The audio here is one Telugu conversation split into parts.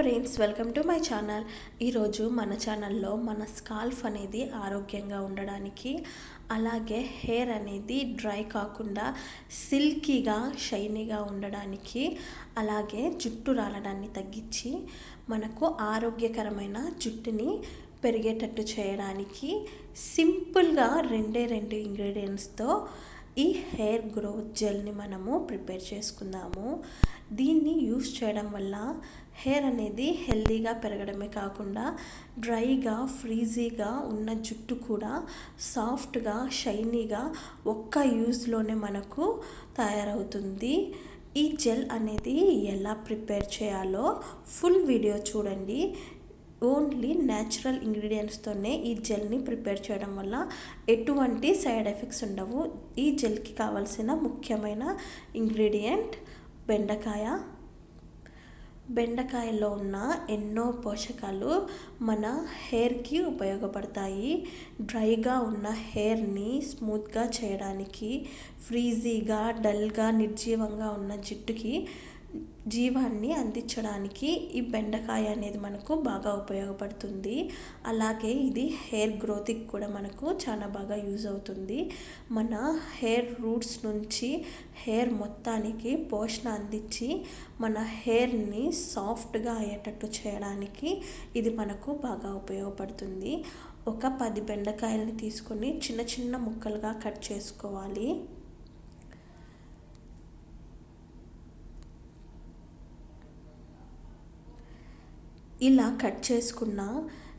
Friends, welcome to my channel. ఈరోజు మన ఛానల్లో మన స్కాల్ఫ్ అనేది ఆరోగ్యంగా ఉండడానికి, అలాగే హెయిర్ అనేది డ్రై కాకుండా సిల్కీగా షైనీగా ఉండడానికి, అలాగే జుట్టు రాలడాన్ని తగ్గించి మనకు ఆరోగ్యకరమైన జుట్టుని పెరిగేటట్టు చేయడానికి సింపుల్గా రెండు ఇంగ్రీడియంట్స్తో ఈ హెయిర్ గ్రోత్ జెల్ని మనము ప్రిపేర్ చేసుకుందాము. దీన్ని యూస్ చేయడం వల్ల హెయిర్ అనేది హెల్తీగా పెరగడమే కాకుండా డ్రైగా ఫ్రీజీగా ఉన్న జుట్టు కూడా సాఫ్ట్గా షైనీగా ఒక్క యూస్లోనే మనకు తయారవుతుంది. ఈ జెల్ అనేది ఎలా ప్రిపేర్ చేయాలో ఫుల్ వీడియో చూడండి. ఓన్లీ న్యాచురల్ ఇంగ్రీడియంట్స్తోనే ఈ జెల్ని ప్రిపేర్ చేయడం వల్ల ఎటువంటి సైడ్ ఎఫెక్ట్స్ ఉండవు. ఈ జెల్కి కావాల్సిన ముఖ్యమైన ఇంగ్రీడియంట్ బెండకాయలో ఉన్న ఎన్నో పోషకాలు మన హెయిర్కి ఉపయోగపడతాయి. డ్రైగా ఉన్న హెయిర్ని స్మూత్గా చేయడానికి, ఫ్రీజీగా డల్గా నిర్జీవంగా ఉన్న జుట్టుకి జీవాన్ని అందించడానికి ఈ బెండకాయ అనేది మనకు బాగా ఉపయోగపడుతుంది. అలాగే ఇది హెయిర్ గ్రోత్కి కూడా మనకు చాలా బాగా యూజ్ అవుతుంది. మన హెయిర్ రూట్స్ నుంచి హెయిర్ మొత్తానికి పోషణ అందించి మన హెయిర్ని సాఫ్ట్గా అయ్యేటట్టు చేయడానికి ఇది మనకు బాగా ఉపయోగపడుతుంది. ఒక 10 బెండకాయలని తీసుకొని చిన్న చిన్న ముక్కలుగా కట్ చేసుకోవాలి. ఇలా కట్ చేసుకున్న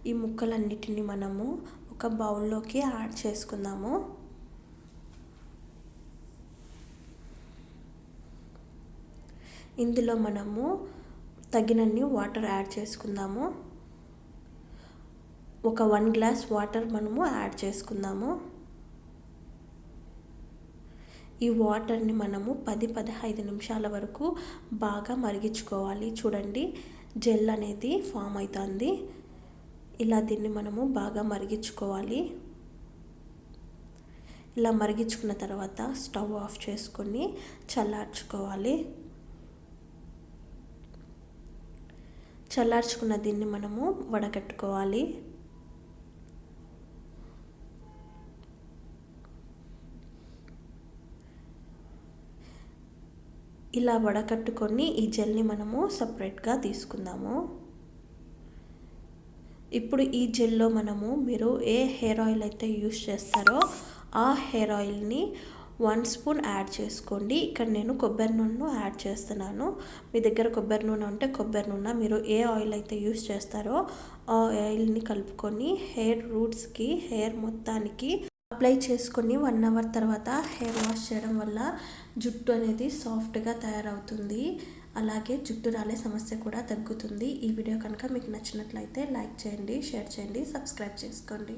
ఈ ముక్కలన్నిటిని మనము ఒక బౌల్లోకి యాడ్ చేసుకుందాము. ఇందులో మనము తగినన్ని వాటర్ యాడ్ చేసుకుందాము. ఒక 1 గ్లాస్ వాటర్ మనము యాడ్ చేసుకుందాము. ఈ వాటర్ని మనము 10-15 నిమిషాల వరకు బాగా మరిగించుకోవాలి. చూడండి, జెల్ అనేది ఫామ్ అవుతుంది. ఇలా దీన్ని మనము బాగా మరిగించుకోవాలి. ఇలా మరిగించుకున్న తర్వాత స్టవ్ ఆఫ్ చేసుకొని చల్లార్చుకోవాలి. చల్లార్చుకున్న దీన్ని మనము వడగట్టుకోవాలి. ఇలా వడకట్టుకొని ఈ జెల్ని మనము సపరేట్గా తీసుకుందాము. ఇప్పుడు ఈ జెల్లో మీరు ఏ హెయిర్ ఆయిల్ అయితే యూస్ చేస్తారో ఆ హెయిర్ ఆయిల్ని 1 స్పూన్ యాడ్ చేసుకోండి. ఇక్కడ నేను కొబ్బరి నూనెను యాడ్ చేస్తున్నాను. మీ దగ్గర కొబ్బరి నూనె ఉంటే కొబ్బరి నూనె, మీరు ఏ ఆయిల్ అయితే యూస్ చేస్తారో ఆ ఆయిల్ని కలుపుకొని హెయిర్ రూట్స్కి, హెయిర్ మొత్తానికి అప్లై చేసుకొని 1 అవర్ తర్వాత హెయిర్ వాష్ చేయడం వల్ల జుట్టు అనేది సాఫ్ట్గా తయారవుతుంది. అలాగే జుట్టు రాలే సమస్య కూడా తగ్గుతుంది. ఈ వీడియో కనుక మీకు నచ్చినట్లయితే లైక్ చేయండి, షేర్ చేయండి, సబ్స్క్రైబ్ చేసుకోండి.